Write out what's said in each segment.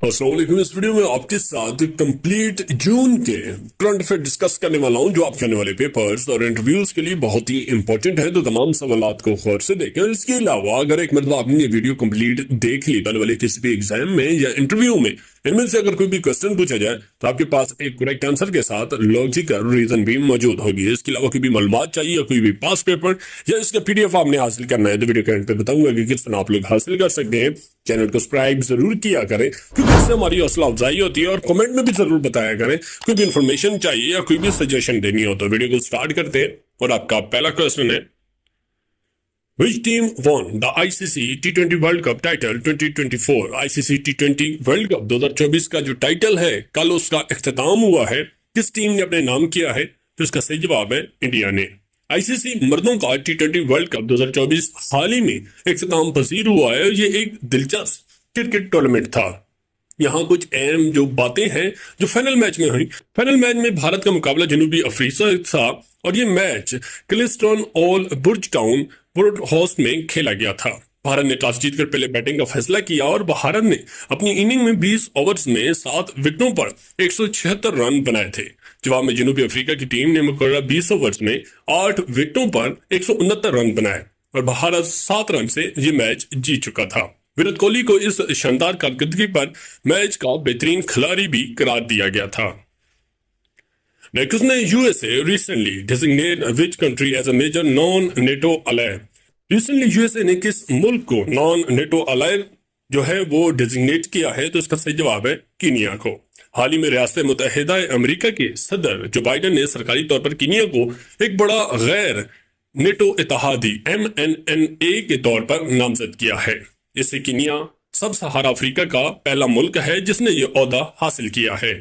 अस्सलाम वालेकुम। इस वीडियो में आपके साथ कंप्लीट जून के करंट अफेयर डिस्कस करने वाला हूं जो आपके आने वाले पेपर्स और इंटरव्यूज के लिए बहुत ही इंपॉर्टेंट है। तो तमाम सवालात को गौर से देखें। और इसके अलावा अगर एक मतलब आपने ये वीडियो कंप्लीट देख ली आने वाले किसी भी एग्जाम में या इंटरव्यू में, इनमें से अगर कोई भी क्वेश्चन पूछा जाए तो आपके पास एक करेक्ट आंसर के साथ लॉजिकल रीजन भी मौजूद होगी। इसके अलावा कोई भी मालूमात चाहिए या कोई भी पास पेपर या इसका पीडीएफ आपने हासिल करना है तो वीडियो के एंड पे बताऊंगा कि किस तरह आप लोग हासिल कर सकते हैं। चैनल को सब्सक्राइब जरूर किया करें क्योंकि इससे हमारी हौसला अफजाई होती है। और कमेंट में भी जरूर बताया करें कोई भी इंफॉर्मेशन चाहिए या कोई भी सजेशन देनी हो। तो वीडियो को स्टार्ट करते हैं और आपका पहला क्वेश्चन है, Which team won the ICC T20 World Cup title 2024? ICC T20 World Cup 2024 का जो टाइटल है कल उसका इख्तिताम हुआ है। किस टीम ने अपने नाम किया है? तो इसका सही जवाब है इंडिया ने। आईसीसी मर्दों का T20 वर्ल्ड कप 2024 हाल ही में इख्तिताम पजीर हुआ है। ये एक दिलचस्प क्रिकेट टूर्नामेंट था। यहाँ कुछ अहम जो बातें हैं जो फाइनल मैच में हुई। फाइनल मैच में भारत का मुकाबला जनूबी अफ्रीका था और ये match Kensington oval Bridgetown वुड हाउस में खेला गया था। भारत ने टॉस जीतकर पहले बैटिंग का फैसला किया और भारत ने अपनी इनिंग में 20 ओवर्स में 7 विकेटों पर 176 रन बनाए थे। जवाब में जनूबी अफ्रीका की टीम ने मुकर्रर 20 ओवर्स में 8 विकेटों पर 169 रन बनाए और भारत 7 रन से ये मैच जीत चुका था। विराट कोहली को इस शानदार कारकर्दगी पर मैच का बेहतरीन खिलाड़ी भी करार दिया गया था। नेक्स्ट ने USA recently designate which country as a major non NATO ally. Recently USA ने किस मुल्क को नॉन नेटो अलाय जो है वो डेजिग्नेट किया है? तो इसका सही जवाब है कीनिया को। हाल ही में रियासत मुत्तहिदा अमेरिका के सदर जो बाइडन ने सरकारी तौर पर कीनिया को एक बड़ा गैर नेटो इत्तेहादी MNNA के तौर पर नामजद किया है। इससे कीनिया सब सहारा अफ्रीका का पहला मुल्क है जिसने ये ओहदा हासिल किया है।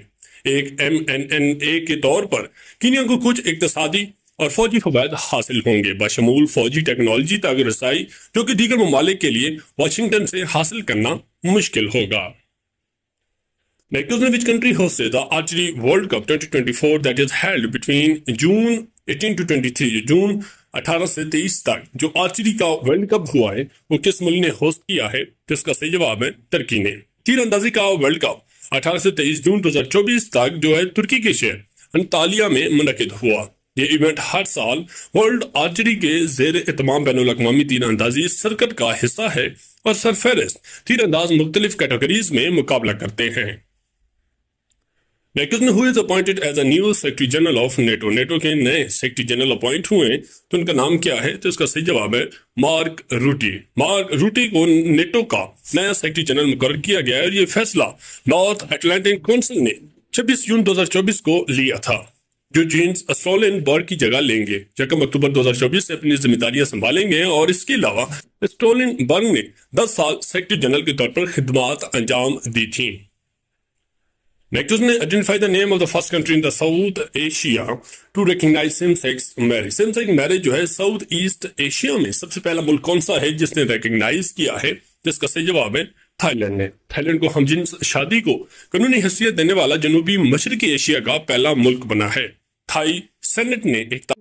एक MNNA के तौर पर कीनिया को कुछ इक्तिसादी और फौजी फवायद हासिल होंगे, बशमूल फौजी टेक्नोलॉजी तक रसाई, जो कि दीगर ममालिक के लिए वाशिंगटन से हासिल करना मुश्किल होगा। Which country hosted the Archery World Cup 2024 that is held between June 18 to 23? जून 18 से 23 तक जो आर्चरी का वर्ल्ड कप हुआ है वो किस मुल्क ने होस्ट किया है? तो इसका सही जवाब है तुर्की ने। तीरंदाजी का वर्ल्ड कप 18 से 23 जून 2024 तक जो है तुर्की के शहर अंतालिया में मुनक़िद हुआ। ये इवेंट हर साल वर्ल्ड आर्चरी के जेर एहतमाम बैनुल अक़वामी तीरंदाजी सर्किट का हिस्सा है और सरफहरिस्त तीरंदाज मुख्तलिफ कैटेगरीज में मुकाबला करते हैं। Who is appointed as a new Secretary General of NATO? NATO के नए सेक्रेटरी जनरल अपॉइंट हुए तो उनका नाम क्या है? तो इसका सही जवाब है मार्क रूटी। मार्क रूटी को नेटो का नया सेक्रेटरी जनरल मुकर्रर किया गया है और ये फैसला नॉर्थ अटलांटिक काउंसिल ने 26 जून 2024 को लिया था, जो जेम्स स्टोलनबर्ग की जगह लेंगे। 1 अक्टूबर 2024 से अपनी जिम्मेदारियां संभालेंगे और इसके अलावा स्टोलनबर्ग ने 10 साल सेक्रेटरी जनरल के तौर पर खिदमात अंजाम दी थी। Next ने identify the name of the first country in the South Asia to recognize same-sex marriage. Same-sex marriage जो है साउथ ईस्ट एशिया में सबसे पहला मुल्क कौन सा है जिसने रिकॉग्नाइज किया है? जिसका सही जवाब है थाईलैंड ने। थाईलैंड को हमजिन्स शादी को कानूनी हैसियत देने वाला जनूबी मशरकी एशिया का पहला मुल्क बना है। थाई सेनेट ने एक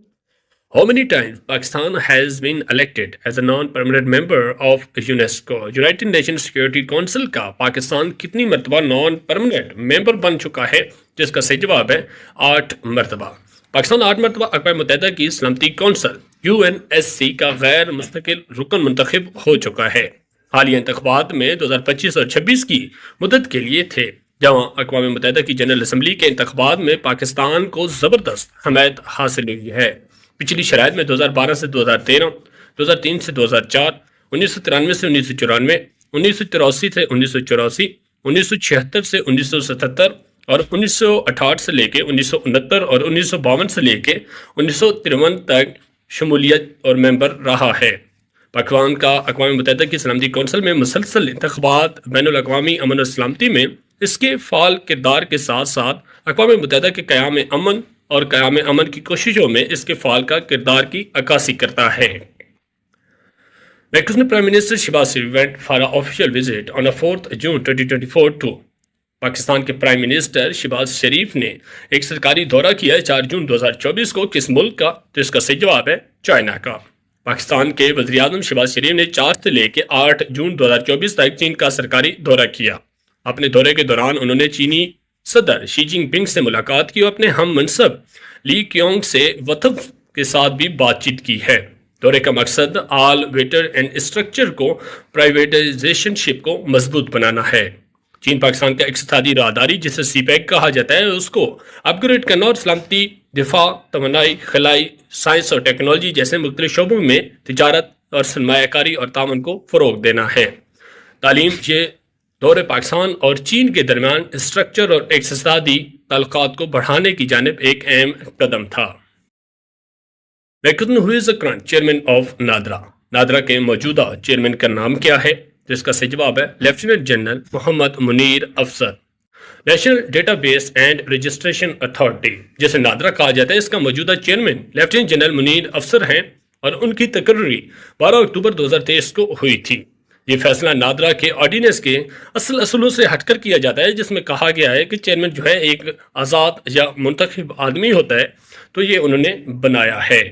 How many times Pakistan has been elected as a non-permanent member of UNESCO? United nation security council का पाकिस्तान कितनी मरतबा नॉन परमानेंट मेंबर बन चुका है? जिसका सही जवाब है 8 मरतबा। पाकिस्तान 8 मरतबा अक़वाम मुत्तहिदा की सलामती काउंसिल UNSC का गैर मुस्तकिल रुकन मुंतखब हो चुका है। हालिया इंतखाबात में 2025 और 26 की मुद्दत के लिए थे, जहाँ अक़वाम मुत्तहिदा की जनरल असम्बली के इंतखाबात में पाकिस्तान को ज़बरदस्त हमायत हासिल हुई है। पिछली शराइत में 2012 से 2013, 2003 से 2004, 1993 से 1994, 1983 से 1984, 1976 से 1977 और 1968 से लेके 1969 और 1952 से लेके 1953 तक शमूलियत और मेंबर रहा है। पाकिस्तान का अक़वाम मुत्तहिदा की सलामती काउंसिल में मुसलसल इंतखाबात बैनुल अक़वामी अमन और सलामती में इसके फ़ाल किरदार के साथ साथ अक़वाम मुत्तहिदा के क़याम अमन और क़याम अमन की कोशिशों में इसके फ़ाल का किरदार की अक्कासी करता है। Next prime minister Shahbaz Sharif went for a official visit on 4 June 2024 to. Pakistan के प्राइम मिनिस्टर शहबाज शरीफ ने एक सरकारी दौरा किया है 4 जून 2024 को। किस मुल्क का? तो इसका सही जवाब है चाइना का। पाकिस्तान के वज़ीर आज़म शहबाज शरीफ ने 4 से लेकर 8 जून 2024 तक चीन का सरकारी दौरा किया। اپنے دورے کے دوران انہوں نے چینی صدر شی جن پنگ سے ملاقات کی اور اپنے ہم منصب لی کیونگ سے وقف کے ساتھ بھی بات چیت کی ہے۔ دورے کا مقصد آل ویٹر اینڈ اسٹرکچر کو پرائیویٹائزیشن شپ کو مضبوط بنانا ہے۔ چین پاکستان کا اقتصادی راہداری جسے سی پیک کہا جاتا ہے اس کو اپ گریڈ کرنا اور سلامتی، دفاع، توانائی، خلائی، سائنس اور ٹیکنالوجی جیسے مختلف شعبوں میں تجارت اور سرمایہ کاری اور تعاون کو فروغ دینا ہے۔ تعلیم یہ دورے پاکستان اور چین کے درمیان اسٹرکچر اور اقتصادی تعلقات کو بڑھانے کی جانب ایک اہم قدم تھا۔ Who is current chairman of NADRA? NADRA کے موجودہ چیئرمین کا نام کیا ہے؟ جس کا صحیح جواب ہے لیفٹیننٹ جنرل محمد منیر افسر۔ National data base and registration authority جسے نادرا کہا جاتا ہے، اس کا موجودہ چیئرمین لیفٹیننٹ جنرل منیر افسر ہیں اور ان کی تقرری 12 اکتوبر 2023 کو ہوئی تھی۔ یہ فیصلہ نادرا کے آرڈیننس کے اصولوں سے ہٹ کر کیا جاتا ہے، جس میں کہا گیا ہے کہ چیئرمین جو ہے ایک آزاد یا منتخب آدمی ہوتا ہے، تو یہ انہوں نے بنایا ہے۔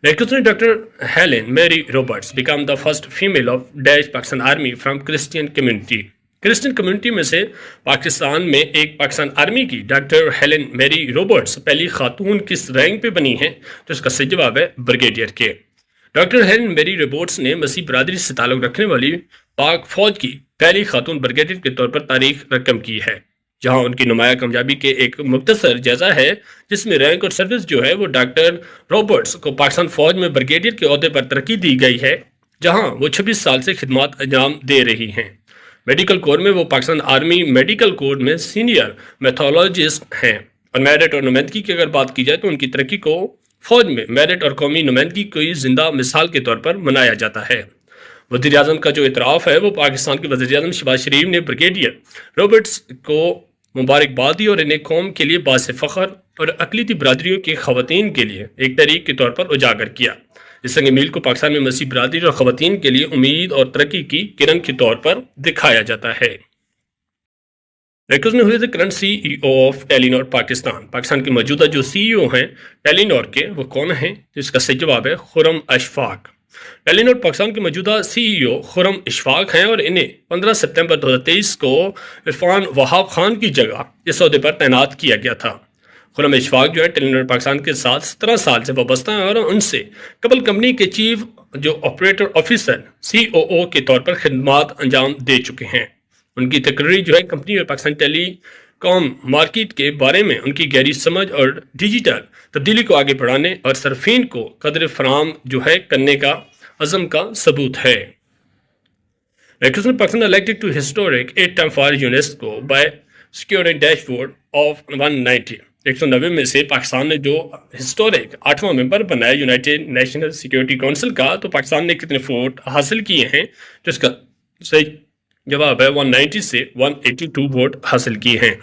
Doctor Helen Mary Roberts became the first female of dash Pakistan army from Christian community. Christian community میں سے پاکستان میں ایک پاکستان آرمی کی ڈاکٹر ہیلن میری روبرٹس پہلی خاتون کس رینک پہ بنی ہیں؟ تو اس کا صحیح جواب ہے بریگیڈیئر کے۔ ڈاکٹر ہیلن میری روبرٹس نے مسیح برادری سے تعلق رکھنے والی پاک فوج کی پہلی خاتون بریگیڈیئر کے طور پر تاریخ رقم کی ہے، جہاں ان کی نمایاں کامیابی کے ایک مختصر جائزہ ہے جس میں رینک اور سروس جو ہے وہ ڈاکٹر روبرٹس کو پاکستان فوج میں بریگیڈیئر کے عہدے پر ترقی دی گئی ہے، جہاں وہ 26 سال سے خدمات انجام دے رہی ہیں۔ میڈیکل کور میں وہ پاکستان آرمی میڈیکل کور میں سینئر میتھولوجسٹ ہیں، اور میرٹ اور نمائندگی کی اگر بات کی جائے تو ان کی ترقی کو فوج میں میرٹ اور قومی نمائندگی کی زندہ مثال کے طور پر منایا جاتا ہے۔ وزیر اعظم کا جو اعتراف ہے وہ پاکستان کے وزیر اعظم شہباز شریف نے بریگیڈیئر روبرٹس کو مبارکباد دی اور انہیں قوم کے لیے باعث فخر اور اقلیتی برادریوں کی خواتین کے لیے ایک تحریک کے طور پر اجاگر کیا۔ اس سنگ میل کو پاکستان میں مسیح برادری اور خواتین کے لیے امید اور ترقی کی کرن کے طور پر دکھایا جاتا ہے۔ Current C E O of ٹیلی نار پاکستان؟ پاکستان کے موجودہ جو سی ای او ہیں ٹیلی نار کے وہ کون ہیں؟ جس کا صحیح جواب ہے خرم اشفاق۔ ٹیلی نار پاکستان کے موجودہ سی ای او خرم اشفاق ہیں اور انہیں 15 ستمبر 2023 کو عرفان وہاب خان کی جگہ اس عہدے پر تعینات کیا گیا تھا۔ خرم اشفاق جو ہے ٹیلی نار پاکستان کے ساتھ 17 سال سے وابستہ ہیں اور ان سے قبل کمپنی کے چیف جو آپریٹر آفیسر COO کے طور پر خدمات انجام دے چکے ہیں۔ ان کی تقرری جو ہے کمپنی اور پاکستان ٹیلی کام مارکیٹ کے بارے میں ان کی گہری سمجھ اور ڈیجیٹل تبدیلی کو آگے بڑھانے اور صارفین کو قدر فراہم جو ہے کرنے کا عزم کا ثبوت ہے۔ Pakistan elected to historic 8th for UNESCO by securing dashboard of 190۔ 190 میں سے پاکستان نے جو ہسٹورک 8واں ممبر بنایا یونائٹڈ نیشنل سیکیورٹی کونسل کا، تو پاکستان نے کتنے ووٹ حاصل کیے ہیں؟ جس کا صحیح جواب ہے 190 سے 182 ووٹ حاصل کیے ہیں۔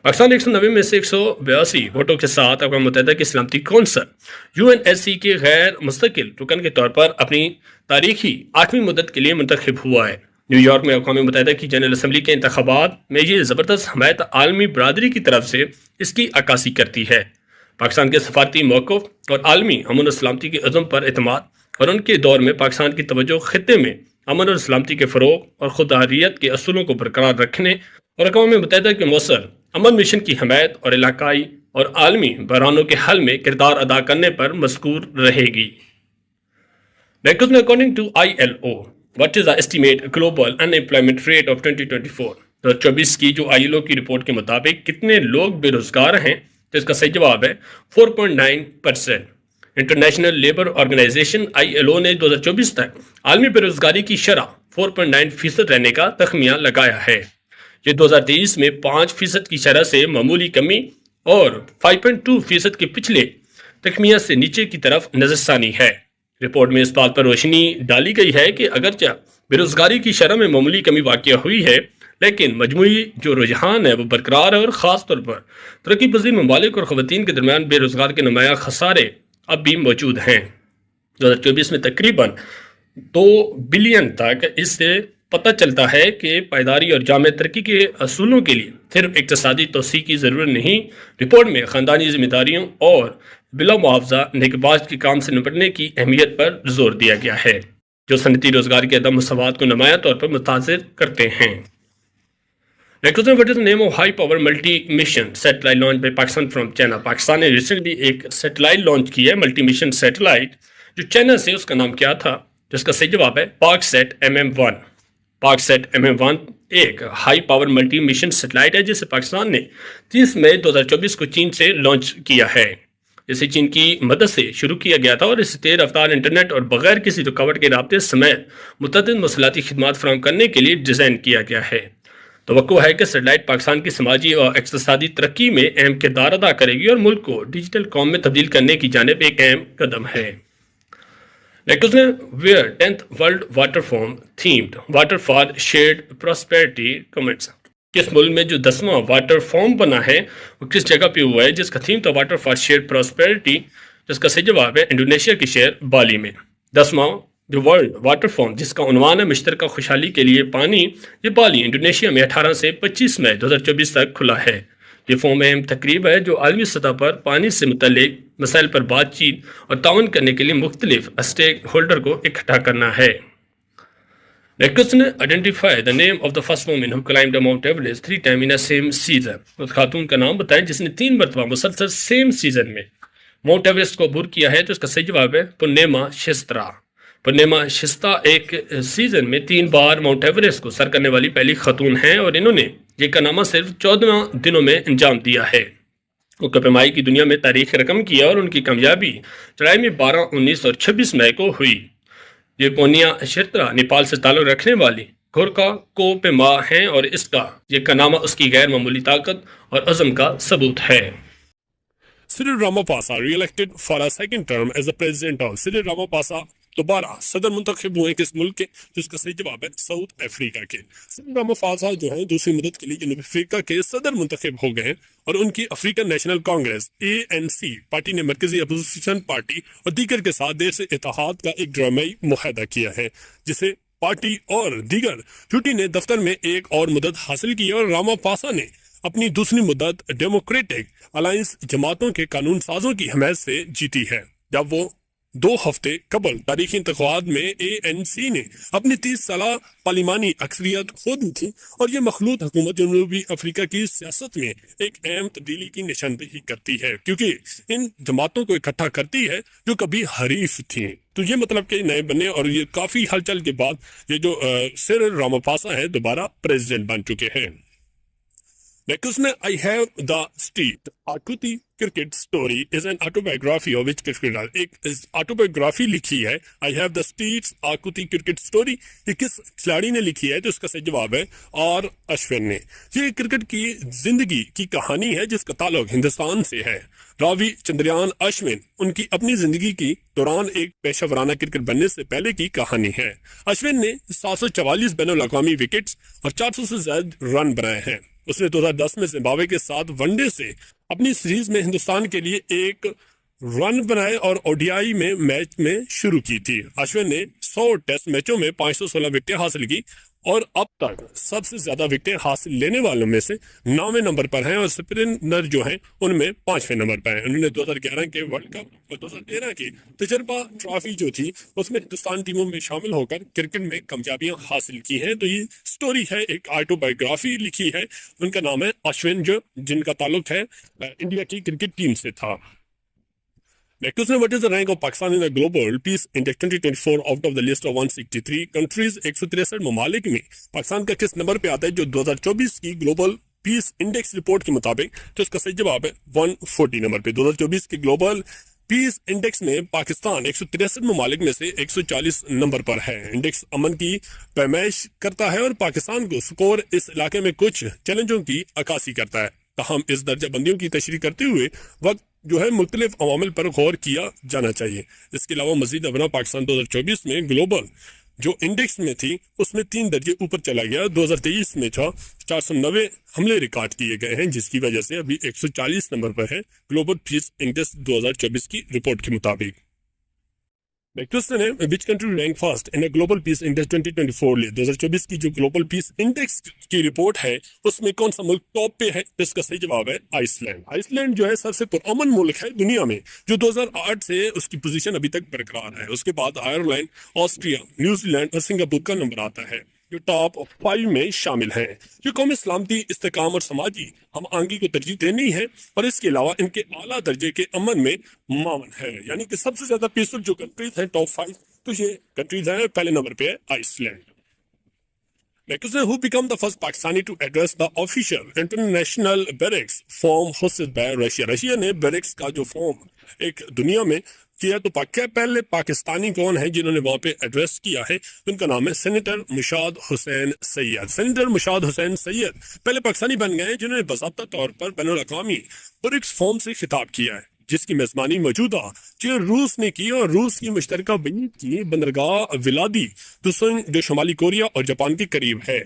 پاکستان 190 میں سے 182 ووٹوں کے ساتھ اقوام متحدہ کی سلامتی کونسل UNSC کے غیر مستقل رکن کے طور پر اپنی تاریخی 8ویں مدت کے لیے منتخب ہوا ہے۔ نیو یارک میں اقوام متحدہ کی جنرل اسمبلی کے انتخابات میں یہ زبردست حمایت عالمی برادری کی طرف سے اس کی عکاسی کرتی ہے۔ پاکستان کے سفارتی موقف اور عالمی امن و سلامتی کے عزم پر اعتماد اور ان کے دور میں پاکستان کی توجہ خطے میں امن اور سلامتی کے فروغ اور خودداریت کے اصولوں کو برقرار رکھنے اور اقوام متحدہ کے مؤثر امن مشن کی حمایت اور علاقائی اور عالمی بحرانوں کے حل میں کردار ادا کرنے پر مذکور رہے گی۔ According to ILO, what is the estimate global unemployment rate of 2024؟ 2024 کی جو ILO کی رپورٹ کے مطابق کتنے لوگ بے روزگار ہیں؟ تو اس کا صحیح جواب ہے 4.9%۔ انٹرنیشنل لیبر آرگنائزیشن ILO نے 2024 تک عالمی بے روزگاری کی شرح 4.9% رہنے کا تخمینہ لگایا ہے۔ یہ 2023 میں 5% کی شرح سے معمولی کمی اور 5.2% کے پچھلے تخمینہ سے نیچے کی طرف نظر ثانی ہے۔ رپورٹ میں اس بات پر روشنی ڈالی گئی ہے کہ اگرچہ بے روزگاری کی شرح میں معمولی کمی واقع ہوئی ہے، لیکن مجموعی جو رجحان ہے وہ برقرار ہے اور خاص طور پر ترقی پذیر ممالک اور خواتین کے درمیان بے روزگار کے نمایاں خسارے اب بھی موجود ہیں۔ 2024 میں تقریباً 2 بلین تک اس سے پتہ چلتا ہے کہ پائیداری اور جامع ترقی کے اصولوں کے لیے صرف اقتصادی توسیع کی ضرورت نہیں، رپورٹ میں خاندانی ذمہ داریوں اور بلا معاوضہ نگہباشت کے کام سے نپٹنے کی اہمیت پر زور دیا گیا ہے، جو صنعتی روزگار کے عدم مساوات کو نمایاں طور پر متاثر کرتے ہیں۔ Next question, what is the name of high power multi mission satellite launched by Pakistan from China? Pakistan ने रिसेंटली एक सैटेलाइट लॉन्च की है, मल्टी मिशन सैटेलाइट, जो चाइना से, उसका नाम क्या था? जिसका सही जवाब है पाकसेट MM1। पाकसेट MM1 एक high power multi mission satellite है जिसे पाकिस्तान ने 30 मई 2024 को चीन से लॉन्च किया है। इसे चीन की मदद से शुरू किया गया था और इसे तेज रफ्तार इंटरनेट और बगैर किसी रुकावट के राब्ते समेत मुतअद्दिद मौसूलाती खिदमात फराहम करने के लिए डिज़ाइन किया गया है। तवक्को है कि सैटेलाइट पाकिस्तान की समाजी और इक़्तिसादी तरक्की में अहम किरदार अदा करेगी और मुल्क को डिजिटल कौम में तब्दील करने की जानिब एक अहम कदम है। नेक्स्ट में where 10th world water forum themed water for shared prosperity comments. किस मुल्क में जो 10वां वाटर फोरम बना है वो किस जगह पे हुआ है जिसका थीम था वाटर फॉर शेयर्ड प्रॉस्पेरिटी? जिसका सही जवाब है इंडोनेशिया के शहर बाली में। 10वां जो वर्ल्ड वाटर फोरम जिसका उन्वान है मुश्तरका खुशहाली के लिए पानी, ये बाली इंडोनेशिया में 18 से 25 मई 2024 तक खुला है। ये फोरम अहम तकरीब है जो आलमी सतह पर पानी से मुतल्लिक मसाइल पर बातचीत और ताउन करने के लिए मुख्तलिफ स्टेक होल्डर को इकट्ठा करना है। नेक्स्ट ने identify the name of the first woman who climbed mount Everest 3 time in a same season. उस खातून का नाम बताएं जिसने 3 मरतबा मुसलसल सेम सीजन में माउंट एवरेस्ट को अबूर किया है। तो इसका सही जवाब है पुर्णिमा शिस्त्रा। पुर्णिमा शिस्ता एक सीजन में 3 बार माउंट एवरेस्ट को सर करने वाली पहली खातून हैं और इन्होंने ये कारनामा सिर्फ 14 दिनों में अंजाम दिया है। वो पैमाई की दुनिया में तारीख रकम किया और उनकी कामयाबी चढ़ाई में 12, 19 और 26 मई को हुई। ये पुर्णिमा शिस्त्रा नेपाल से ताल्लुक रखने वाली गोरखा को पेमा हैं और इसका ये कारनामा उसकी गैर मामूली ताकत और अज़म का सबूत है। Cyril Ramaphosa re-elected for a second term as the president of Cyril Ramaphosa दोबारा सदर मुंतखब हुए किस मुल्क के? जिसका सही जवाब है साउथ अफ्रीका के। सिरिल रामाफोसा जो है दूसरी मदद के लिए जनूबी अफ्रीका के सदर मुंतखब हो गए और उनकी African national Congress ANC party ने मरकजी अपोजिशन पार्टी और दीगर के साथ देर से इत्तेहाद का एक ड्रामाई मुआहदा किया है जिसे पार्टी और दीगर छुट्टी ने दफ्तर में एक और मदद हासिल की और रामाफोसा ने अपनी दूसरी मुद्दत डेमोक्रेटिक अलायंस जमातों के कानून साजों की हमायत से जीती है जब वो 2 हफ्ते कबल तारीखी इंतखाबात में ANC ने अपनी 30 साल पार्लिमानी अक्सरियत खो दी थी और ये मखलूत हुकूमत जनूबी अफ्रीका की सियासत में एक अहम तब्दीली की निशानदेही करती है क्योंकि इन जमातों को इकट्ठा करती है जो कभी हरीफ थी। तो ये मतलब कि नए बने और ये काफी हलचल के बाद ये जो सिरिल रामाफोसा है दोबारा प्रेसिडेंट बन चुके हैं। Next, I have the street. Akuti cricket story is an autobiography of which cricketer. एक ऑटोबायोग्राफी लिखी है I have the streets Akuti cricket story. ये किस खिलाड़ी ने लिखी है? तो इसका सही जवाब है आर अश्विन ने। ये क्रिकेट की जिंदगी की कहानी है जिसका ताल्लुक हिंदुस्तान से है। रावी चंद्रयान अश्विन उनकी अपनी जिंदगी की दौरान एक पेशा वराना क्रिकेट बनने से पहले की कहानी है। अश्विन ने 744 बैनुल अक़वामी विकेट्स और 400 से ज्यादा रन बनाए हैं। उसने 2010 में जिम्बाब्वे के साथ वनडे से अपनी सीरीज में हिंदुस्तान के लिए एक रन बनाए और ODI में मैच में शुरू की थी। अश्विन ने 100 टेस्ट मैचों में 516 विकेटें हासिल की और अब तक सबसे ज्यादा विकेटें हासिल लेने वालों में से 9वें नंबर पर हैं और स्पिनर जो हैं उनमें 5वें नंबर पर हैं। उन्होंने 2011 के वर्ल्ड कप और 2013 की तजर्बा ट्रॉफी जो थी उसमें हिंदुस्तान टीमों में शामिल होकर क्रिकेट में कामयाबियां हासिल की हैं। तो ये स्टोरी है, एक ऑटोबायोग्राफी लिखी है। उनका नाम है अश्विन जो जिनका ताल्लुक है इंडिया की क्रिकेट टीम से था। Next, what is the rank of Pakistan in the Global Peace Index 2024 out of the list of 163 countries? 163 ममालिक में पाकिस्तान का किस नंबर पे आता है जो 2024 की ग्लोबल पीस इंडेक्स रिपोर्ट के मुताबिक? तो इसका सही जवाब है 140 नंबर पे। 2024 के ग्लोबल पीस इंडेक्स में पाकिस्तान 163 ममालिक में से 140 नंबर पर है। इंडेक्स अमन की पैमाइश करता है और पाकिस्तान को स्कोर इस इलाके में कुछ चैलेंजों की अक्कासी करता है। ताहम इस दर्जा बंदियों की तशरीह करते हुए वक्त जो है मुख्तलिफ अवामिल पर गौर किया जाना चाहिए। इसके अलावा मजीद अबना पाकिस्तान 2024 में ग्लोबल जो इंडेक्स में थी उसमें 3 दर्जे ऊपर चला गया। 2023 में 490 हमले रिकॉर्ड किए गए हैं जिसकी वजह से अभी 140 नंबर पर है ग्लोबल पीस इंडेक्स 2024 की रिपोर्ट के मुताबिक। Which country rank first in global peace index 2024? 2024 की जो ग्लोबल पीस इंडेक्स की रिपोर्ट है उसमें कौन सा मुल्क टॉप पे है? इसका सही जवाब है आइसलैंड। आइसलैंड जो है सबसे पुरअमन मुल्क है दुनिया में जो 2008 से उसकी पोजीशन अभी तक बरकरार है। उसके बाद आयरलैंड, ऑस्ट्रिया, न्यूजीलैंड और सिंगापुर का नंबर आता है। جو ٹاپ 5 میں شامل ہیں۔ یہ قومی سلامتی، استحکام اور سماجی ہم آہنگی کو ترجیح دینی ہے، اور اس کے علاوہ ان کے اعلیٰ درجے کے امن میں معاون ہے۔ یعنی کہ سب سے زیادہ پیسفل جو کنٹریز ہیں ٹاپ 5، تو یہ کنٹریز ہیں۔ پہلے نمبر پہ ہے Iceland. Who became the first Pakistani to address the official international BRICS forum hosted by Russia؟ Russia نے BRICS کا جو فورم ایک دنیا میں کیا، تو پہلے پاکستانی کون ہیں جنہوں نے وہاں پہ ایڈریس کیا ہے؟ ان کا نام ہے سینیٹر مشاد حسین سید۔ سینیٹر مشاد حسین سید پہلے پاکستانی بن گئے ہیں جنہوں نے باضابطہ طور پر بین الاقوامی BRICS فورم سے خطاب کیا ہے، جس کی میزبانی موجودہ روس نے کی، اور روس کی مشترکہ بینی کی بندرگاہ ولادی دوسن جو شمالی کوریا اور جاپان کے قریب ہے۔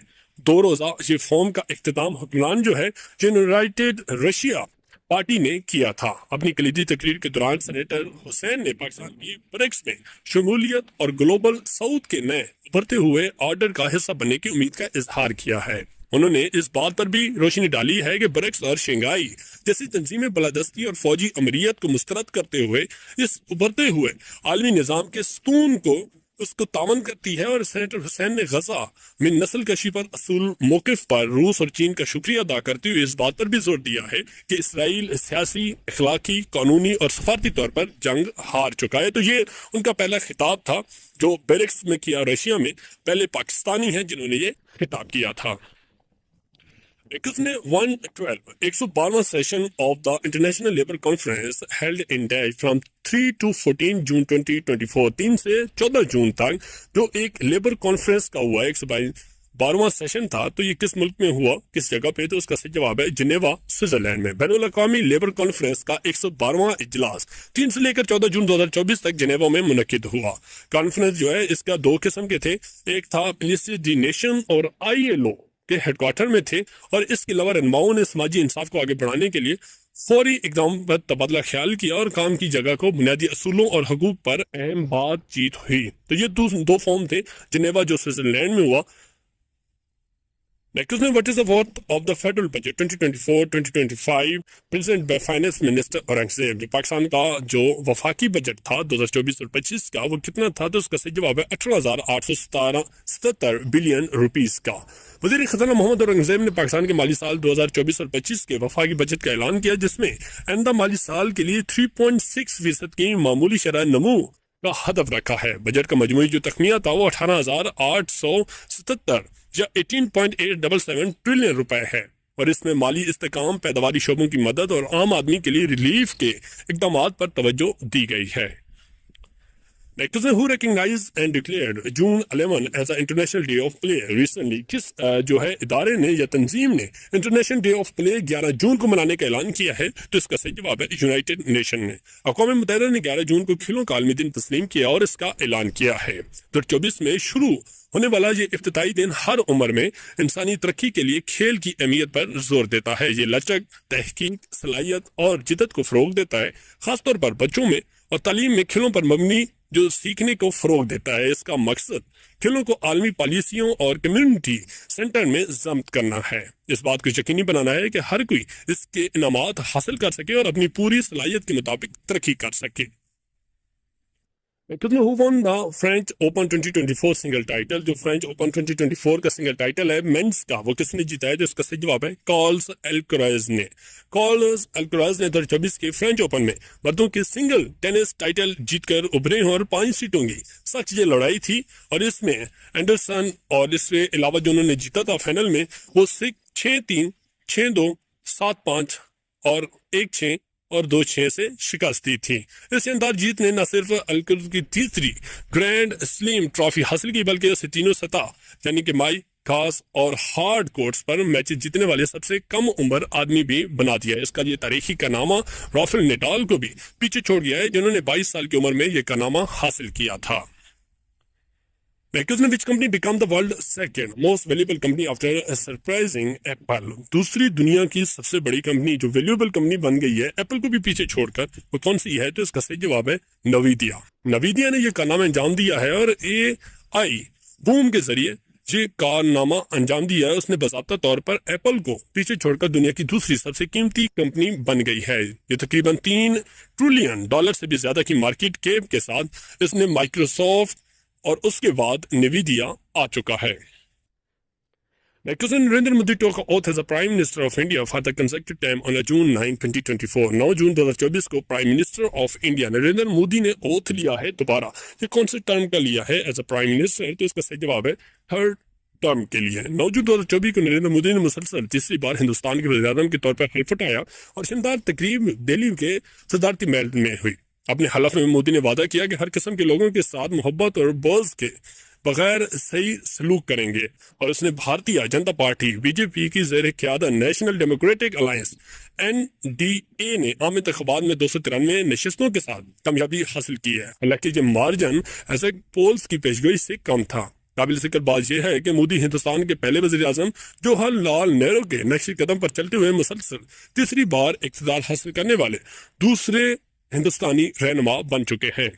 2 روزہ یہ فورم کا اختتام حکمران جو ہے یونائٹڈ رشیا پارٹی نے کیا تھا۔ اپنی کلیدی تقریر کے دوران سینیٹر حسین نے پاکستان کی BRICS میں شمولیت اور گلوبل ساؤتھ کے نئے ابھرتے ہوئے آرڈر کا حصہ بننے کی امید کا اظہار کیا ہے۔ انہوں نے اس بات پر بھی روشنی ڈالی ہے کہ BRICS اور شنگھائی جیسی تنظیمیں بالادستی اور فوجی امریت کو مسترد کرتے ہوئے اس ابھرتے ہوئے عالمی نظام کے ستون کو اس کو تعاون کرتی ہے۔ اور سینیٹر حسین نے غزہ میں نسل کشی پر اصول موقف پر روس اور چین کا شکریہ ادا کرتے ہوئے اس بات پر بھی زور دیا ہے کہ اسرائیل سیاسی، اخلاقی، قانونی اور سفارتی طور پر جنگ ہار چکا ہے۔ تو یہ ان کا پہلا خطاب تھا جو BRICS میں کیا۔ رشیا میں پہلے پاکستانی ہیں جنہوں نے یہ خطاب کیا تھا۔ 112واں session of the international labour conference held in dash from 3 to 14 June 2024، 3 سے 14 جون تک جو ایک لیبر کانفرنس کا ہوا، 112واں سیشن تھا۔ تو یہ کس ملک میں ہوا، کس جگہ پہ؟ تو اس کا صحیح جواب ہے جنیوا، سوئٹزرلینڈ میں۔ بین الاقوامی لیبر کانفرنس کا 112واں اجلاس 3 سے لے کر 14 جون 2024 تک جنیوا میں منعقد ہوا۔ کانفرنس جو ہے اس کا 2 قسم کے تھے، ایک تھا پلیسی دی نیشن اور ILO کے ہیڈ کوارٹر میں تھے، اور اس کے علاوہ رہنماؤں نے سماجی انصاف کو آگے بڑھانے کے لیے فوری اقدام پر تبادلہ خیال کیا، اور کام کی جگہ کو بنیادی اصولوں اور حقوق پر اہم بات چیت ہوئی۔ تو یہ 2 فورم تھے، جنیوا جو سوئٹزرلینڈ میں ہوا۔ What is the worth of the federal budget 2024-2025 presented by Finance Minister Aurangzeb؟ جو پاکستان کا جو وفاقی بجٹ تھا 2024 اور 25 کا، وہ کتنا تھا؟ تو اس کا صحیح جواب ہے 18,877 بلین روپیز کا۔ وزیر خزانہ محمد اورنگزیب نے پاکستان کے مالی سال 2024 اور 25 کے وفاقی بجٹ کا اعلان کیا، جس میں آئندہ مالی سال کے لیے 3.6% کی معمولی شرح نمو کا ہدف رکھا ہے۔ بجٹ کا مجموعی جو تخمینہ تھا وہ 18,877 یا 18.877 ٹریلین روپے ہے، اور اس میں مالی استحکام، پیداواری شعبوں کی مدد اور عام آدمی کے لیے ریلیف کے اقدامات پر توجہ دی گئی ہے۔ Who recognized and declared June 11 as an International Day of Play recently؟ کس جو ہے ادارے نے یا تنظیم نے انٹرنیشنل ڈے آف پلے 11 جون کو منانے کا اعلان کیا ہے؟ تو اس کا صحیح جواب ہے یونائٹڈ نیشن نے۔ اقوام متحدہ نے 11 جون کو کھیلوں کا عالمی دن تسلیم کیا اور اس کا اعلان کیا ہے۔ 2024 میں شروع ہونے والا یہ افتتاحی دن ہر عمر میں انسانی ترقی کے لیے کھیل کی اہمیت پر زور دیتا ہے۔ یہ لچک، تحقیق، صلاحیت اور جدت کو فروغ دیتا ہے، خاص طور پر بچوں میں، اور تعلیم میں کھیلوں پر مبنی جو سیکھنے کو فروغ دیتا ہے۔ اس کا مقصد کھیلوں کو عالمی پالیسیوں اور کمیونٹی سینٹر میں ضبط کرنا ہے۔ اس بات کو یقینی بنانا ہے کہ ہر کوئی اس کے انعامات حاصل کر سکے اور اپنی پوری صلاحیت کے مطابق ترقی کر سکے۔ Who won the French Open 2024 single title? جو فرینچ اوپن 2024 کا سنگل ٹائٹل ہے مینس کا، وہ کس نے جیتا ہے؟ تو اس کا صحیح جواب ہے کارلس الکراز نے۔ کارلس الکراز نے 2024 کے فرینچ اوپن میں مردوں کے سنگل ٹینس ٹائٹل جیت کر ابھرے ہیں، اور 5 سیٹوں کی سخت یہ لڑائی تھی، اور اس میں اینڈرسن اور اس کے علاوہ جو انہوں نے جیتا تھا فائنل میں، وہ 6-3، 6-2، 7-5 اور 1-6 اور 2-6 سے شکست دی تھی۔ اس شاندار جیت نے نہ صرف الکراز کی تیسری گرینڈ سلیم ٹرافی حاصل کی، بلکہ اسے تینوں سطح یعنی کہ مائی، خاص اور ہارڈ کورٹس پر میچز جیتنے والے سب سے کم عمر آدمی بھی بنا دیا ہے۔ اس کا یہ تاریخی کارنامہ رافیل نڈال کو بھی پیچھے چھوڑ گیا ہے، جنہوں نے 22 سال کی عمر میں یہ کارنامہ حاصل کیا تھا۔ Which company became the world's second most valuable company after surprising Apple؟ دوسری دنیا کی سب سے بڑی کمپنی جو ویلیوبل کمپنی بن گئی ہے ایپل کو بھی پیچھے چھوڑ کر، وہ کون سی ہے؟ تو اس کا صحیح جواب ہے نویدیا۔ نویدیا نے یہ کارنامہ انجام دیا ہے، اور AI بوم کے ذریعے یہ کارنامہ انجام دیا ہے۔ اس نے باضابطہ طور پر ایپل کو پیچھے چھوڑ کر دنیا کی دوسری سب سے قیمتی کمپنی بن گئی ہے۔ یہ تقریباً $3 ٹریلین سے بھی زیادہ کی مارکیٹ کیپ کے ساتھ اس نے مائکروسافٹ اور اس کے بعد نویدیا آ چکا ہے۔ Now, President Narendra Modi took oath as the Prime Minister of India for the consecutive time on June 9, 2024. 9 जून 2024 को prime minister of India Narendra Modi ने ओथ लिया है दोबारा। ये कौन से टर्म का लिया है एज अ प्राइम मिनिस्टर, तो इसका सही जवाब है थर्ड टर्म के लिए। 9 जून 2024 को नरेंद्र मोदी ने मुसलसल तीसरी बार हिंदुस्तान के वज़ीर-ए-आज़म के तौर पर हल्फ उठाया और शानदार तकरीब दिल्ली के सदारती महल में हुई। अपने हलफ में मोदी ने वादा किया कि हर किस्म के लोगों के साथ मोहब्बत और बोझ के बगैर सही सलूक करेंगे, और उसने भारतीय जनता पार्टी बीजेपी की ज़ेर क़यादत नेशनल डेमोक्रेटिक अलायंस NDA ने आम इंतखाबात में 293 नशस्तों के साथ कामयाबी हासिल की है। हालांकि ये मार्जिन ऐसे पोल्स की पेशगोई से कम था। काबिल जिक्र बात यह है कि मोदी हिंदुस्तान के पहले वज़ीर आज़म जवाहरलाल नेहरू के नक्श कदम पर चलते हुए मुसलसल तीसरी बार इक़्तिदार हासिल करने वाले दूसरे हिंदुस्तानी रहनुमा बन चुके हैं।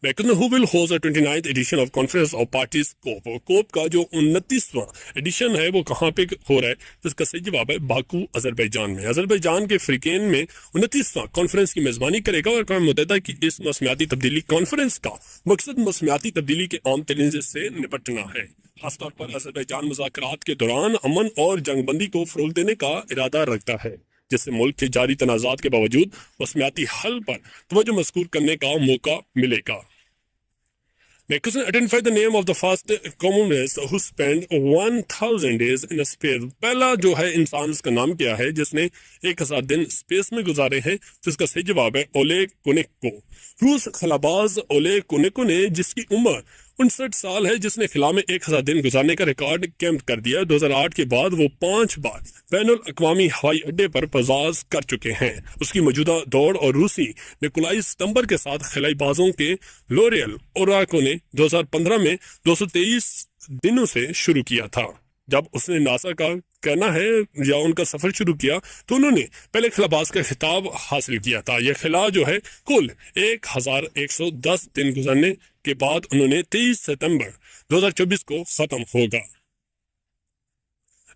Who will host the 29th edition of Conference of Parties COP? COP का जो 29वां एडिशन है वो कहाँ पे हो रहा है, तो इसका सही जवाब है बाकू अजरबैजान में। अजरबैजान के फ्रिकेन में 29वां कॉन्फ्रेंस की मेजबानी करेगा और अक़वाम मुत्तहिदा की इस मौसमियाती तब्दीली कॉन्फ्रेंस का मकसद मौसमियाती तब्दीली के आम चैलेंजेस से निपटना है। खासतौर पर अजरबैजान मुज़ाकरात के दौरान अमन और जंगबंदी को फ़रोग़ देने का इरादा रखता है, जिससे मुल्क के जारी तनाज़ात के बावजूद मौसमियाती हल पर तवज्जो मज़कूर करने का मौका मिलेगा। Next, identify the name of the first communist who spent 1000 days in space. पहला जो है इंसान, उसका नाम क्या है जिसने 1000 दिन स्पेस में गुजारे हैं, तो इसका सही जवाब है ओलेग कोनेको। रूस खलाबाज ओलेग कोनेको ने, जिसकी उम्र 59 साल है, जिसने खिला में 1000 दिन गुजारने का रिकॉर्ड कैंप कर दिया। 2008 के बाद वो 5 बार बैनुल अक़वामी हवाई अड्डे पर परवाज़ कर चुके हैं। उसकी मौजूदा दौड़ और रूसी निकोलाई सितंबर के साथ खिलाईबाजों के लोरियल ओराको ने 2015 में 223 दिनों से शुरू किया था। जब उसने नासा का कहना है या उनका सफर शुरू किया तो उन्होंने पहले खिलाबाज का खिताब हासिल किया था। यह खिला जो है कुल 1110 दिन गुजरने के बाद उन्होंने 23 सितंबर 2024 को खत्म होगा।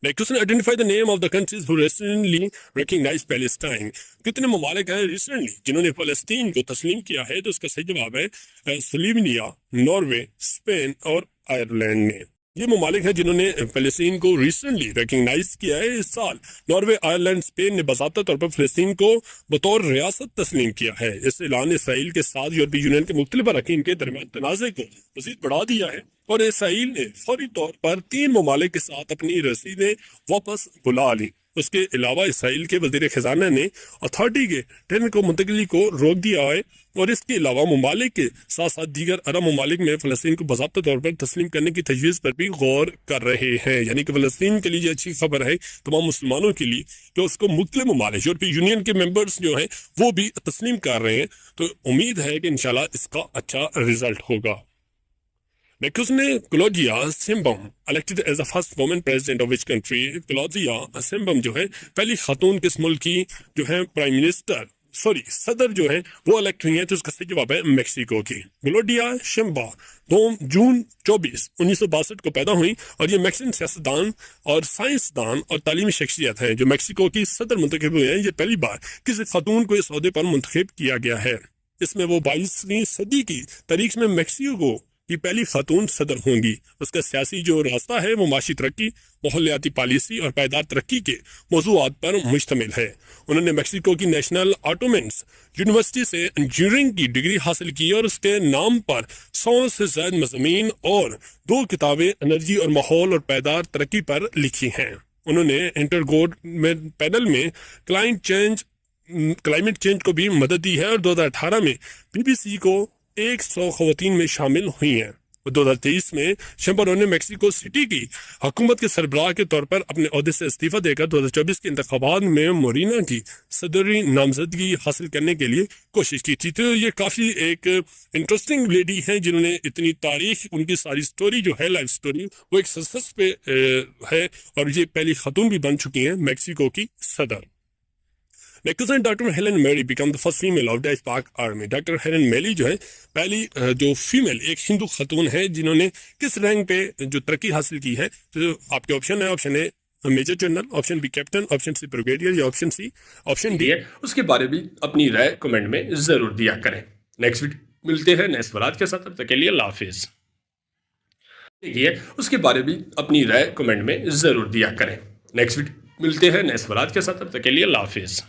Next, identify the name of the countries who recently recognized Palestine. कितने ममालिक हैं रिसेंटली जिन्होंने फलस्तीन को तस्लीम किया है, तो इसका सही जवाब है स्लोवेनिया, नॉर्वे, स्पेन और आयरलैंड ने। ये ममालिक हैं जिन्होंने फलस्तीन को रिसेंटली रिकग्नाइज किया है। इस साल नॉर्वे, आयरलैंड, स्पेन ने बाज़ाब्ता तौर पर फलस्तीन को बतौर रियासत तस्लीम किया है। इस ऐलान ने इसराइल के साथ यूरोपीय यूनियन के मुख्तलिफ अरकान के दरमियान तनाज़े को मज़ीद बढ़ा दिया है, और इसराइल ने फौरी तौर पर 3 ममालिक के साथ अपनी रसीदें वापस बुला ली। उसके अलावा इसराइल के वज़ीर ख़जाना ने अथॉरिटी के टेंडर को मुंतकिली को रोक दिया है, और इसके अलावा ममालिक के साथ साथ दीगर अरब ममालिक में फ़लस्तीन को बाज़ाब्ता तौर पर तस्लीम करने की तजवीज़ पर भी गौर कर रहे हैं। यानी कि फ़लस्तीन के लिए अच्छी खबर है तमाम मुसलमानों के लिए कि उसको मुख्तलिफ ममालिक यूरोपीय यूनियन के मेंबर्स जो हैं वो भी तस्लीम कर रहे हैं। तो उम्मीद है कि इंशाल्लाह इसका अच्छा रिजल्ट होगा। Next, उसने Claudia सिम्बम elected as the first woman president of which country? Claudia सिम्बम जो है पहली खातून किस मुल्क की जो है प्राइम मिनिस्टर सदर जो है वो इलेक्ट हुई है, तो उसका सही जवाब है मेक्सिको की। क्लौदिया सिम्बा 2 जून 1962 को पैदा हुई, और ये मैक्सिकन सियासतदान और साइंसदान और तालीमी शख्सियत है जो मेक्सिको की सदर मुंतखब हुए हैं। ये पहली बार किसी खातून को इस ओहदे पर मुंतखब किया गया है। इसमें वो 22वीं सदी की तारीख में मेक्सिको की पहली खातून सदर होंगी। उसका सियासी जो रास्ता है वो माशी तरक्की, माहौलियाती पॉलिसी और पायदार तरक्की के मौज़ूआत पर मुश्तमिल है। उन्होंने मेक्सिको की नेशनल ऑटोमेंस यूनिवर्सिटी से इंजीनियरिंग की डिग्री हासिल की, और उसके नाम पर 100 से ज़्यादा मज़ामीन और 2 किताबें एनर्जी और माहौल और पायदार तरक्की पर लिखी हैं। उन्होंने इंटरगवर्नमेंट पैनल में क्लाइमेट चेंज को भी मदद दी है, और 2018 में BBC को 100 ख़वातीन में शामिल हुई हैं। 2023 में शैम्बरों ने मेक्सिको सिटी की हुकूमत के सरबराह के तौर पर अपने ओहदे से इस्तीफा देकर 2024 के इंतखाबात में मोरिना की सदरी नामजदगी हासिल करने के लिए कोशिश की थी। तो ये काफ़ी एक इंटरेस्टिंग लेडी हैं जिन्होंने इतनी तारीख, उनकी सारी स्टोरी जो है लाइफ स्टोरी वो एक सक्सेस पे है, और ये पहली खातून भी बन चुकी हैं मेक्सिको की सदर। Next, डॉक्टर हेलन मेरी become the first female of dash पाक आर्मी। डॉक्टर हेलन मेरी जो है पहली जो फीमेल एक हिंदू खातून है जिन्होंने किस रैंक पे जो तरक्की हासिल की है। तो आपके ऑप्शन है, option A major general, option B captain, option C brigadier या ऑप्शन सी ऑप्शन डी है। उसके बारे में अपनी राय कमेंट में जरूर दिया करें। नेक्स्ट मिलते हैं नेक्स्ट सवाल के साथ, तब तक के लिए अल्लाह हाफिज। کی ہے اس کے بارے میں اپنی رائے کمنٹ میں ضرور دیا کریں۔ نیکسٹ ویڈیو ملتے ہیں نئے سوالات کے ساتھ، تب تک کے لیے اللہ حافظ۔